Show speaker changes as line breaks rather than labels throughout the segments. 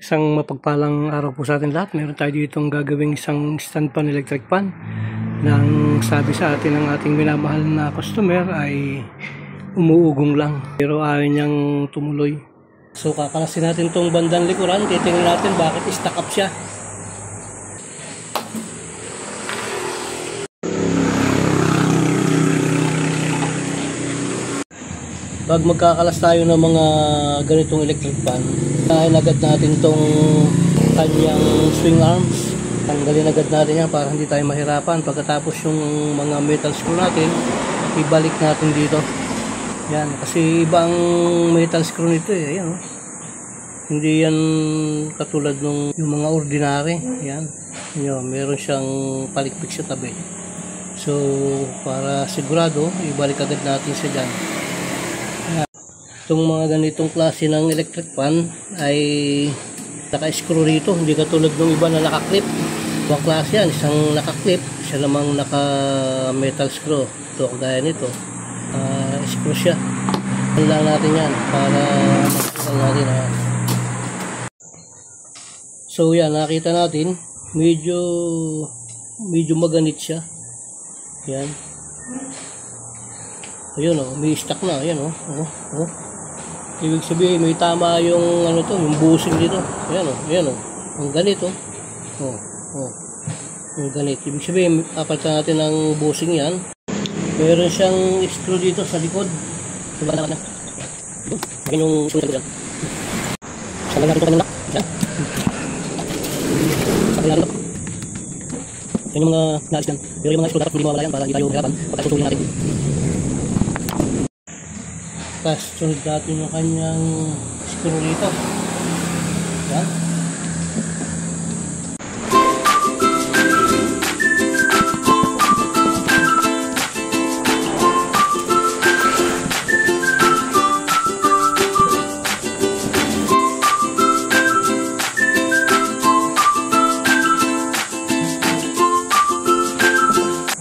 Isang mapagpalang araw po sa atin lahat. Meron tayo ditong gagawing isang stand pan, electric pan. Nang sabi sa atin ng ating minamahal na customer ay umuugong lang. Pero ayaw niyang tumuloy. So kakalasin natin itong bandang likuran. Titingnan natin bakit stuck up siya. Pag magkakalas tayo ng mga ganitong electric pan, dahil agad natin tong kanyang swing arms. Tanggalin agad natin yan para hindi tayo mahirapan. Pagkatapos yung mga metal screw natin, ibalik natin dito. Yan, kasi iba ang metal screw nito eh. Ayan, oh. Hindi yan katulad ng yung mga ordinary. Yan, yun, meron siyang palikpik sa tabi. So, para sigurado, ibalik agad natin siya dyan. Itong mga ganitong klase ng electric pan ay naka-screw rito, hindi katulad ng iba na naka-clip. Ibang klase yan, isang naka-clip, siya namang naka-metal screw. Ito, kagaya nito, screw siya. Lang natin yan para makikita natin. So yan, nakita natin, medyo maganit siya. Yan. Ayun oh, may stuck na, ayan oh. Ibig sabihin may tama yung ano to, yung bushing dito. Ayan oh, ayan oh. Ang ganito. Ang ganito. Ibig sabihin papalitan natin ng bushing yan. Meron siyang screw dito sa likod. Diba na? Yung screw dito. Sa lagay dito kanina. Yan. Sa lagay dito. Yan yung mga naalis dyan. Pero yung mga screw dapat hindi mawala yan para hindi tayo hirapan pagkatutulin natin. Tapos sunod natin yung kanyang screw nito. Yan.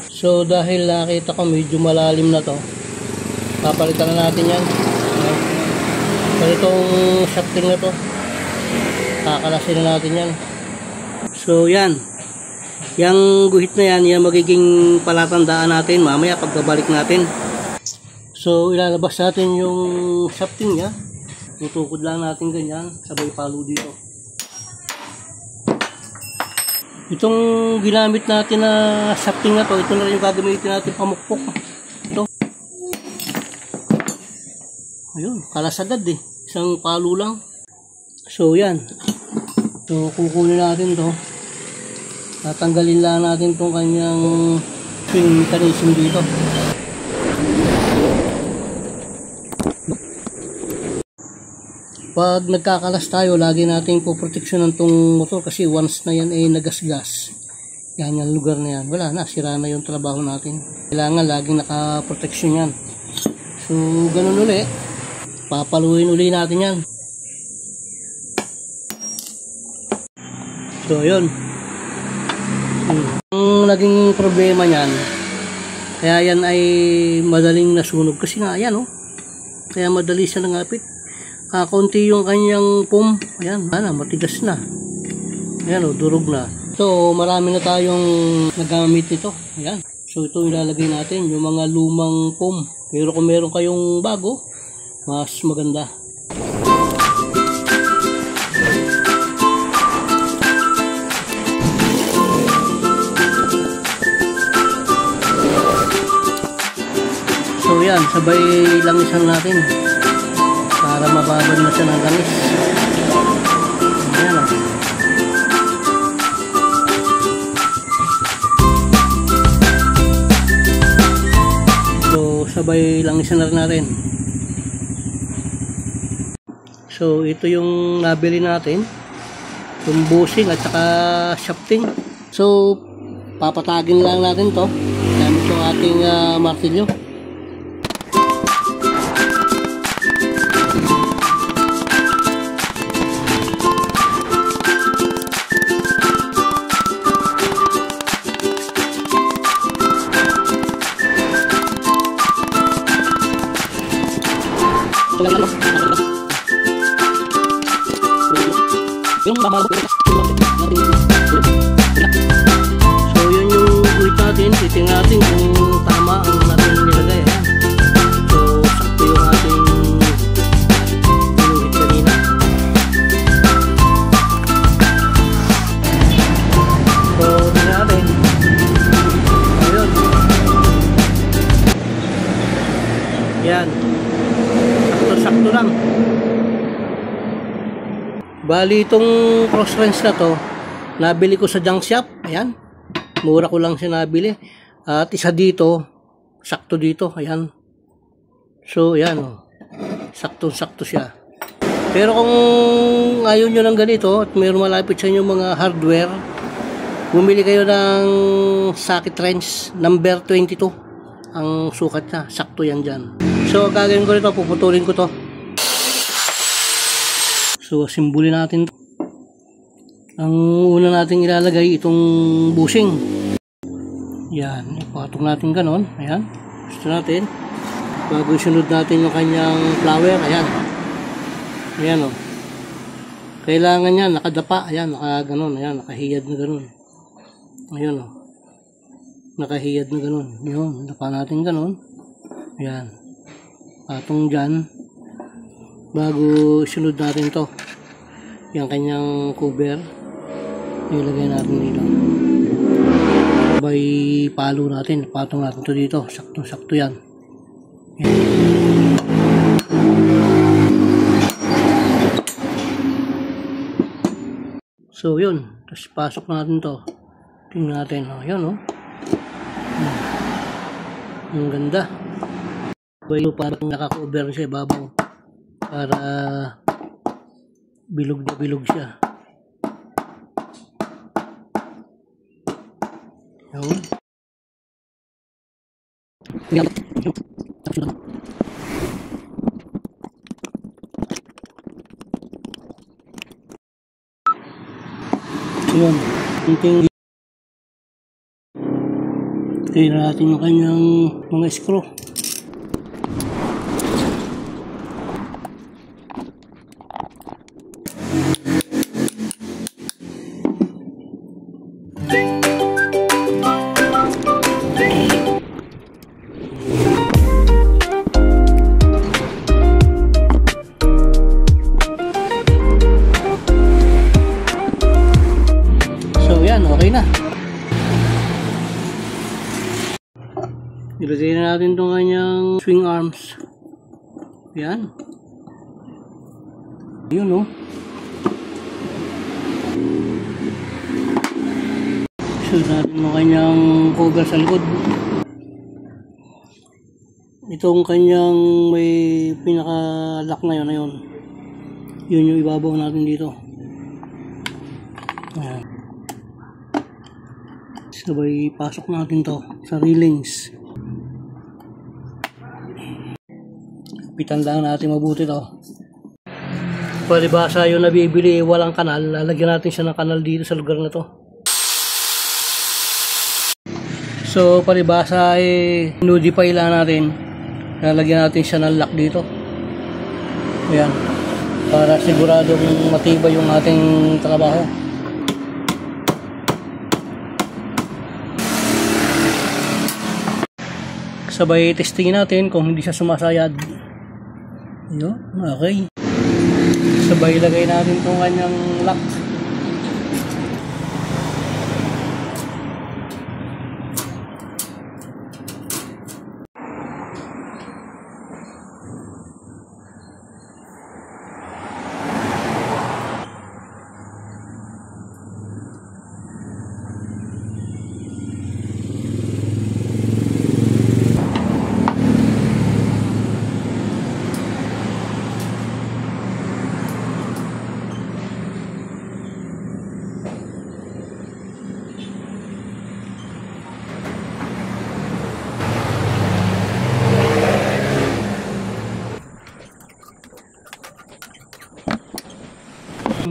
So dahil nakita ko medyo malalim na to, papalitan na natin yan. So itong shafting na to, kakalasin na natin yan. So yan, yung guhit na yan, yan magiging palatandaan natin mamaya pagkabalik natin. So ilalabas natin yung shafting niya. Tutukod lang natin ganyan, sabay palo dito. Itong ginamit natin na shafting na to, ito na rin yung gagamitin natin pamukpok. Ito. Ayun, kalas agad eh. Isang palo lang. So yan. So kukunin natin to. Tatanggalin lang natin tong kanyang swing mechanism dito. Pag nagkakalas tayo, lagi natin poproteksyonan tong motor kasi once na yan ay nagasgas. Yan yung lugar na yan. Wala na, sira na yung trabaho natin. Kailangan laging nakaproteksyon yan. So ganun ulit. Papaluin uli natin yan. So yun. Ang naging problema niyan, kaya yan ay madaling nasunog kasi nga yan oh. Kaya madali siya nangapit. Kakunti yung kanyang foam. Ayan, matigas na. Ayan oh, durog na. So marami na tayong nagamit nito. Ayan. So ito ilalagay natin yung mga lumang foam. Pero kung meron kayong bago, mas maganda. So yan, sabay langisan natin para mababad na siya ng langis. Ayan o. So sabay langisan na rin natin. So ito yung nabili natin, yung bushing at saka shafting. So papatagin lang natin to gamit yung ating martilyo. So yun yung guhit natin, titingnan natin kung tama ang natin nilagay. Ayan. So sakto yung ating guhit kanina. So tingnan natin. Ayun. Yan. Sakto lang. Bali itong cross wrench na to, nabili ko sa junk shop. Ayan. Mura ko lang siya nabili. At isa dito, sakto dito. Ayan. So, ayan. Oh. Sakto-sakto siya. Pero kung ayaw nyo ng ganito at mayroon malapit sa inyo mga hardware, bumili kayo ng socket wrench number 22. Ang sukat niya. Sakto yan dyan. So, gagawin ko nito. Puputulin ko to. So, simbulin natin. Ang una natin ilalagay itong bushing. Yan. Ipatong natin ganon. Ayan. Gusto natin. Bago sunod natin yung kanyang flower. Ayan. Ayan o. Kailangan yan. Nakadapa. Ayan. Nakaganon. Ayan. Nakahiyad na ganon. Ayan o. Nakahiyad na ganon. Yun. Dapa natin ganon. Ayan. Patong dyan. Bago sunod natin to, yung kanyang cover, ilagay natin dito. Sabay palo natin, patong natin to dito. Sakto-sakto yan. So yun, tapos pasok natin to. Tingnan natin, yun o. Ang ganda. Sabay parang naka-cover siya babaw. Para bilog na bilog siya. Yun. Yun. Tingnan natin yung kanyang mga screw. Okay na. Ilagay na natin itong kanyang swing arms. Yan. Yun o. Sunod natin yung kanyang cover sa likod. Itong kanyang may pinaka-lock na yun. Yun yung ibabaw natin dito. Ayan. Sabay pasok natin to sa railings. Kapitan lang natin mabuti to. Palibasa yung nabibili walang kanal, lalagyan natin siya ng kanal dito sa lugar na to. So palibasa nudify lang natin, lalagyan natin siya ng lock dito. Ayan, para siguradong matibay yung ating trabaho. Sabay testingin natin kung hindi siya sumasayad. Yun, okay. Sabay ilagay natin itong kanyang lock.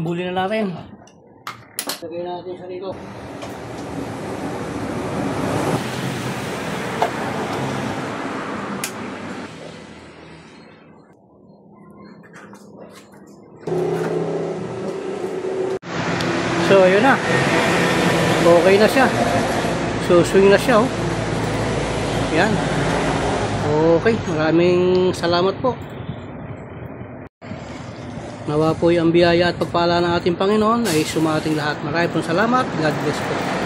Buli na natin. Lagay natin sa dito. So, ayun na. Okay na siya. So, swing na siya, oh. Yan. Okay, maraming salamat po. Nawa po yung biyaya at pagpala ng ating Panginoon ay sumating lahat. Maraming salamat. God bless po.